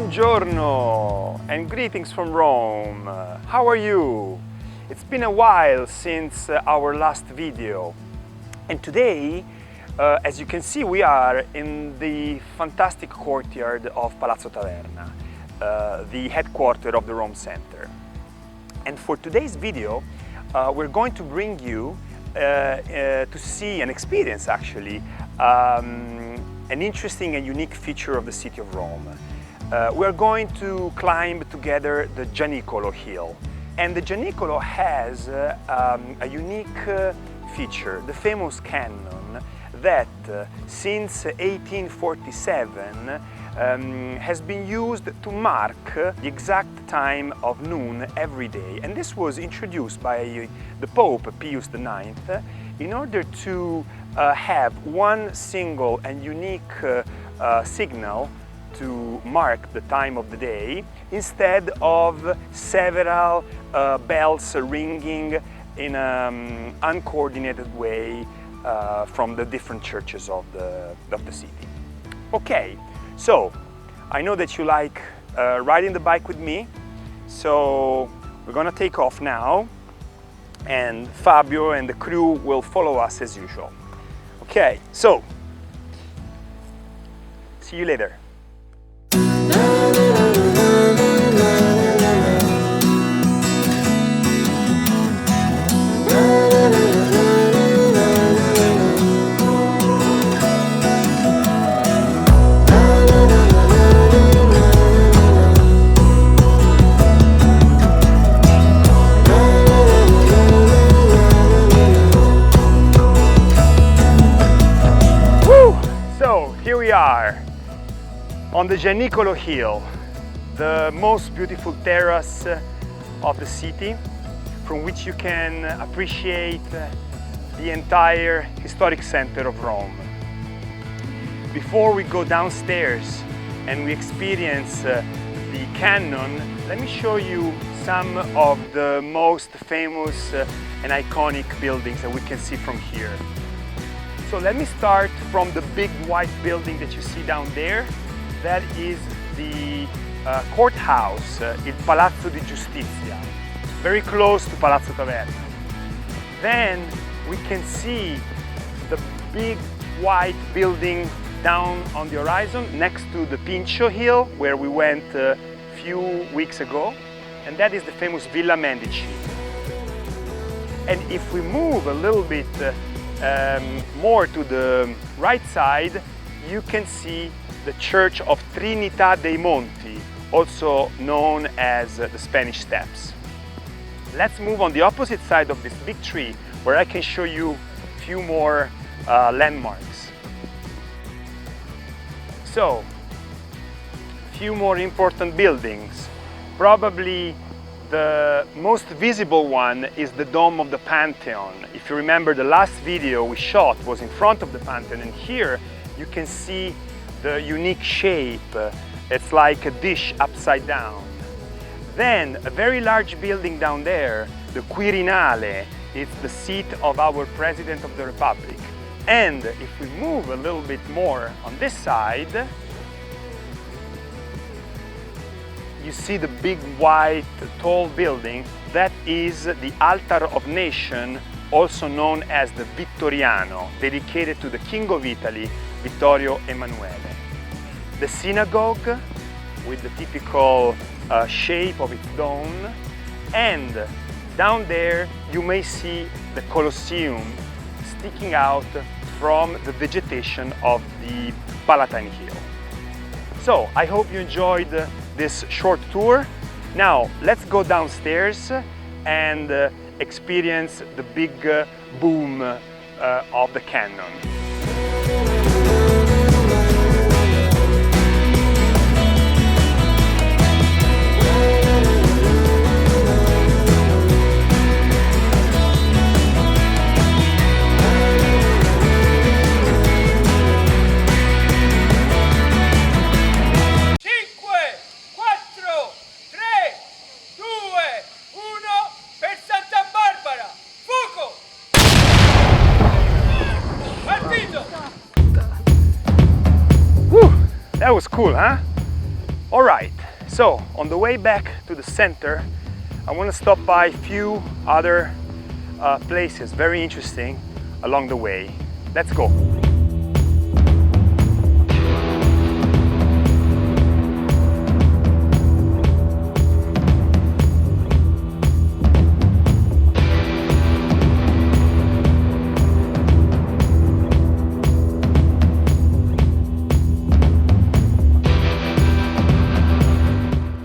Buongiorno and greetings from Rome. How are you? It's been a while since our last video, and today, as you can see, we are in the fantastic courtyard of Palazzo Taverna, the headquarters of the Rome Center. And for today's video, we're going to bring you to see and experience actually an interesting and unique feature of the city of Rome. We're going to climb together the Gianicolo Hill. And the Gianicolo has a unique feature, the famous cannon that since 1847 has been used to mark the exact time of noon every day. And this was introduced by the Pope Pius IX in order to have one single and unique signal to mark the time of the day, instead of several bells ringing in an uncoordinated way from the different churches of the city. Okay, so I know that you like riding the bike with me, so we're gonna take off now, and Fabio and the crew will follow us as usual. Okay, so see you later. So here we are on the Gianicolo Hill, the most beautiful terrace of the city, from which you can appreciate the entire historic center of Rome. Before we go downstairs and we experience the cannon, let me show you some of the most famous and iconic buildings that we can see from here. So let me start from the big white building that you see down there. That is the courthouse, il Palazzo di Giustizia, very close to Palazzo Taverna. Then we can see the big white building down on the horizon next to the Pincio Hill, where we went a few weeks ago, and that is the famous Villa Medici. And if we move a little bit more to the right side, you can see the Church of Trinità dei Monti, also known as the Spanish Steps. Let's move on the opposite side of this big tree, where I can show you a few more landmarks. So, a few more important buildings. Probably the most visible one is the Dome of the Pantheon. If you remember, the last video we shot was in front of the Pantheon, and here you can see the unique shape. It's like a dish upside down. Then a very large building down there, the Quirinale, it's the seat of our President of the Republic. And if we move a little bit more on this side, you see the big white tall building. That is the Altar of Nation, also known as the Vittoriano, dedicated to the King of Italy, Vittorio Emanuele. The synagogue, with the typical shape of its dome, and down there you may see the Colosseum sticking out from the vegetation of the Palatine Hill. So I hope you enjoyed this short tour. Now let's go downstairs and experience the big boom of the cannon. That was cool, huh? All right, so on the way back to the center, I want to stop by a few other places, very interesting, along the way. Let's go.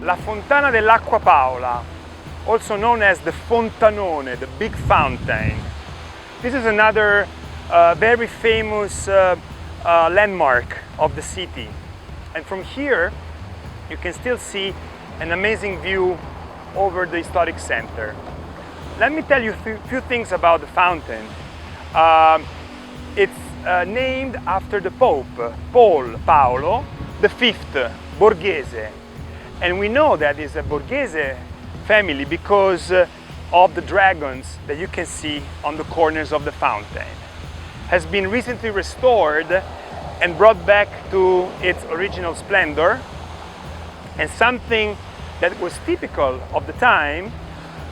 La Fontana dell'Acqua Paola, also known as the Fontanone, the big fountain. This is another very famous landmark of the city. And from here, you can still see an amazing view over the historic center. Let me tell you a few things about the fountain. It's named after the Pope, Paolo V Borghese. And we know that it's a Borghese family because of the dragons that you can see on the corners of the fountain. Has been recently restored and brought back to its original splendor. And something that was typical of the time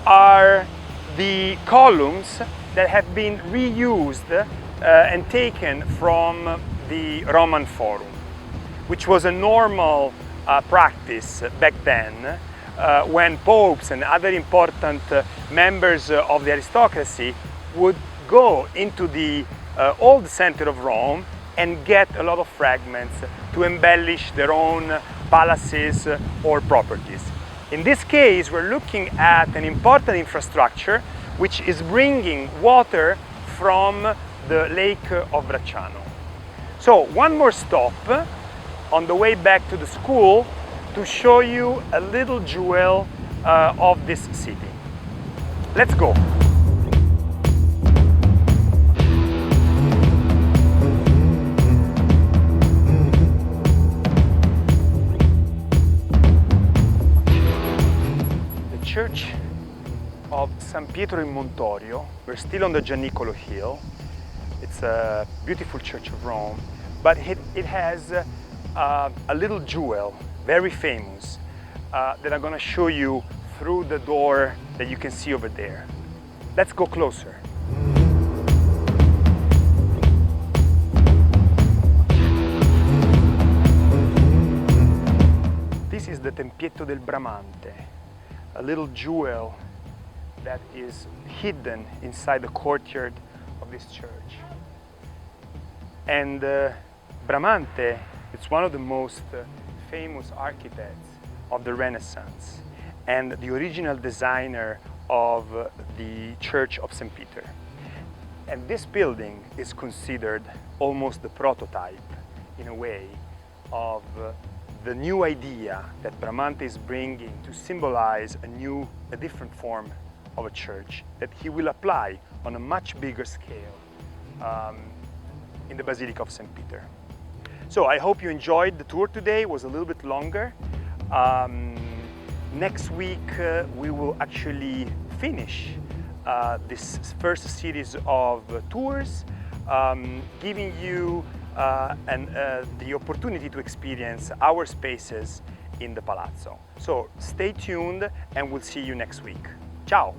are the columns that have been reused and taken from the Roman Forum, which was a normal practice back then when popes and other important members of the aristocracy would go into the old center of Rome and get a lot of fragments to embellish their own palaces or properties. In this case, we're looking at an important infrastructure which is bringing water from the lake of Bracciano. So one more stop on the way back to the school to show you a little jewel of this city. Let's go. The church of San Pietro in Montorio. We're still on the Gianicolo Hill. It's a beautiful church of Rome, but it has a little jewel, very famous, that I'm going to show you through the door that you can see over there. Let's go closer. This is the Tempietto del Bramante, a little jewel that is hidden inside the courtyard of this church. And Bramante, it's one of the most famous architects of the Renaissance and the original designer of the Church of St. Peter. And this building is considered almost the prototype, in a way, of the new idea that Bramante is bringing to symbolize a different form of a church that he will apply on a much bigger scale in the Basilica of St. Peter. So I hope you enjoyed the tour today. It was a little bit longer. Next week we will actually finish this first series of tours, giving you the opportunity to experience our spaces in the Palazzo. So stay tuned and we'll see you next week. Ciao!